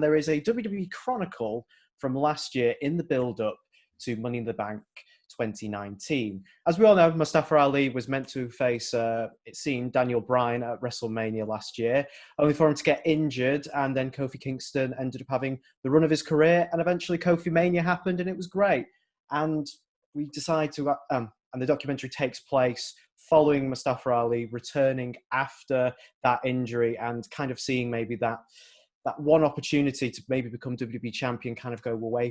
there is a WWE Chronicle from last year in the build-up to Money in the Bank 2019. As we all know, Mustafa Ali was meant to face, it seemed, Daniel Bryan at WrestleMania last year, only for him to get injured, and then Kofi Kingston ended up having the run of his career, and eventually Kofi Mania happened, and it was great. And we decide to, and the documentary takes place following Mustafa Ali returning after that injury and kind of seeing maybe that one opportunity to maybe become WWE champion kind of go away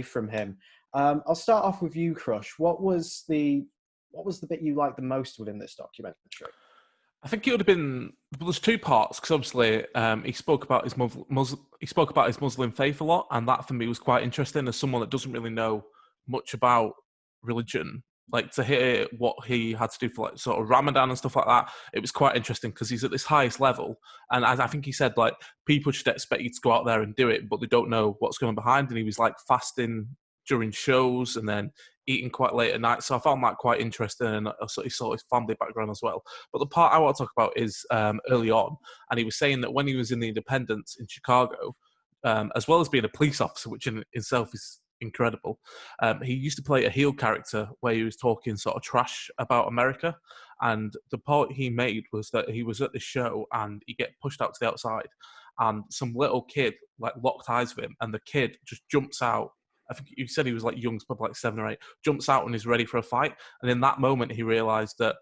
from him. I'll start off with you, Crush. What was the bit you liked the most within this documentary? I think it would have been, there's two parts, because obviously he spoke about his Muslim faith a lot, and that for me was quite interesting as someone that doesn't really know much about religion. Like, to hear what he had to do for like sort of Ramadan and stuff like that, it was quite interesting because he's at this highest level. And I think he said, like, people should expect you to go out there and do it, but they don't know what's going behind. And he was like fasting during shows and then eating quite late at night. So I found that quite interesting, and he saw his family background as well. But the part I want to talk about is early on. And he was saying that when he was in the Independence in Chicago, as well as being a police officer, which in itself is incredible. He used to play a heel character where he was talking sort of trash about America, and the point he made was that he was at this show and he get pushed out to the outside, and some little kid like locked eyes with him, and the kid just jumps out. I think you said he was like young, probably like 7 or 8, jumps out and is ready for a fight. And in that moment, he realised that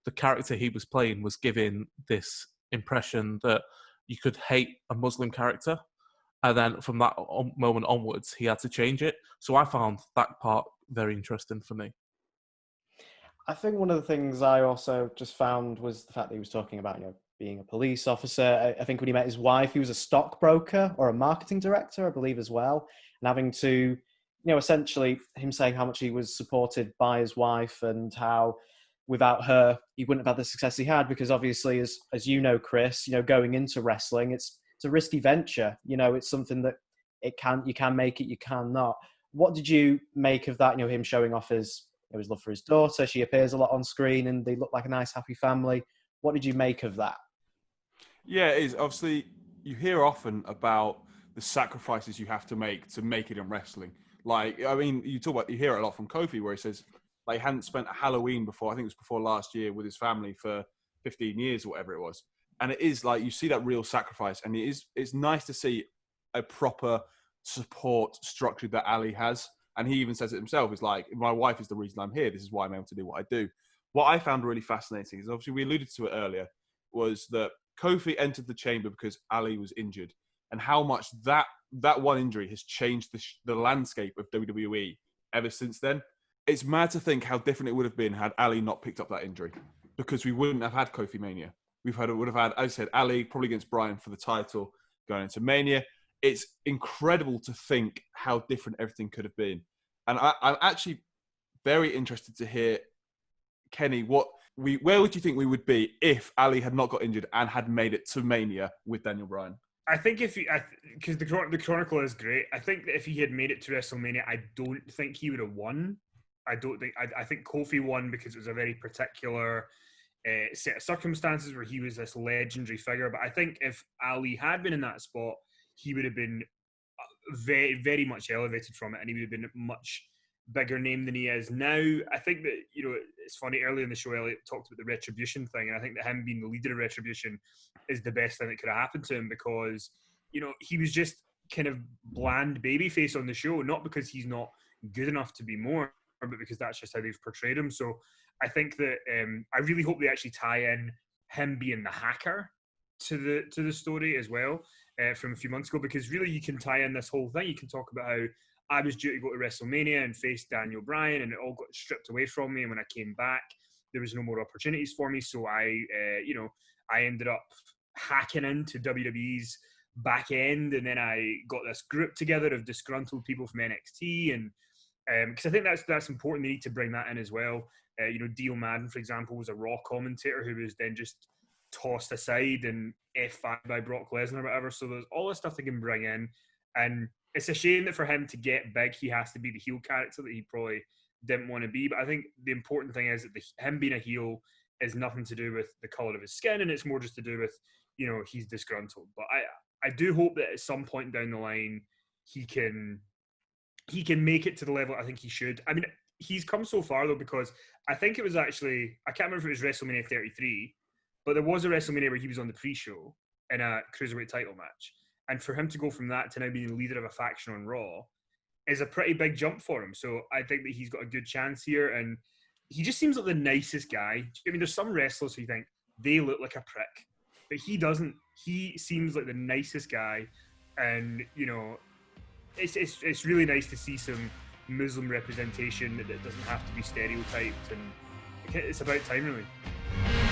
the character he was playing was giving this impression that you could hate a Muslim character. And then from that moment onwards, he had to change it. So I found that part very interesting for me. I think one of the things I also just found was the fact that he was talking about, being a police officer. I think when he met his wife, he was a stockbroker or a marketing director, I believe, as well. And having to, essentially him saying how much he was supported by his wife and how without her, he wouldn't have had the success he had, because obviously, as you know, Chris, going into wrestling, it's a risky venture. It's something that you can make it, you can not. What did you make of that? Him showing off his love for his daughter. She appears a lot on screen and they look like a nice, happy family. What did you make of that? Yeah, it is. Obviously, you hear often about the sacrifices you have to make it in wrestling. Like, I mean, you hear it a lot from Kofi, where he says, like, he hadn't spent a Halloween before, I think it was before last year, with his family for 15 years or whatever it was. And it is like, you see that real sacrifice, and it's nice to see a proper support structure that Ali has. And he even says it himself. It's like, my wife is the reason I'm here. This is why I'm able to do what I do. What I found really fascinating is, obviously we alluded to it earlier, was that Kofi entered the chamber because Ali was injured, and how much that one injury has changed the landscape of WWE ever since then. It's mad to think how different it would have been had Ali not picked up that injury, because we wouldn't have had Kofi Mania. Would have had, as I said, Ali probably against Bryan for the title going into Mania. It's incredible to think how different everything could have been. And I'm actually very interested to hear, Kenny, where would you think we would be if Ali had not got injured and had made it to Mania with Daniel Bryan? I think because the Chronicle is great. I think that if he had made it to WrestleMania, I don't think he would have won. I think Kofi won because it was a very particular set of circumstances where he was this legendary figure. But I think if Ali had been in that spot, he would have been very, very much elevated from it, and he would have been a much bigger name than he is now. I think that, it's funny, earlier in the show, Elliot talked about the Retribution thing, and I think that him being the leader of Retribution is the best thing that could have happened to him, because, he was just kind of bland babyface on the show, not because he's not good enough to be more, but because that's just how they've portrayed him. So I think that I really hope they actually tie in him being the hacker to the story as well from a few months ago, because really you can tie in this whole thing. You can talk about how I was due to go to WrestleMania and face Daniel Bryan, and it all got stripped away from me. And when I came back, there was no more opportunities for me. So I ended up hacking into WWE's back end, and then I got this group together of disgruntled people from NXT, and because I think that's important. They need to bring that in as well. Dio Madden, for example, was a Raw commentator who was then just tossed aside and F5 by Brock Lesnar or whatever. So there's all this stuff they can bring in, and it's a shame that for him to get big, he has to be the heel character that he probably didn't want to be. But I think the important thing is that him being a heel is nothing to do with the colour of his skin, and it's more just to do with, he's disgruntled. But I do hope that at some point down the line he can make it to the level I think he should. I mean, he's come so far though, because I think it was actually, I can't remember if it was WrestleMania 33, but there was a WrestleMania where he was on the pre-show in a cruiserweight title match, and for him to go from that to now being the leader of a faction on Raw is a pretty big jump for him. So I think that he's got a good chance here, and he just seems like the nicest guy. I mean, there's some wrestlers who you think they look like a prick, but he doesn't. He seems like the nicest guy, and you know, it's really nice to see some Muslim representation that doesn't have to be stereotyped, and it's about time, really.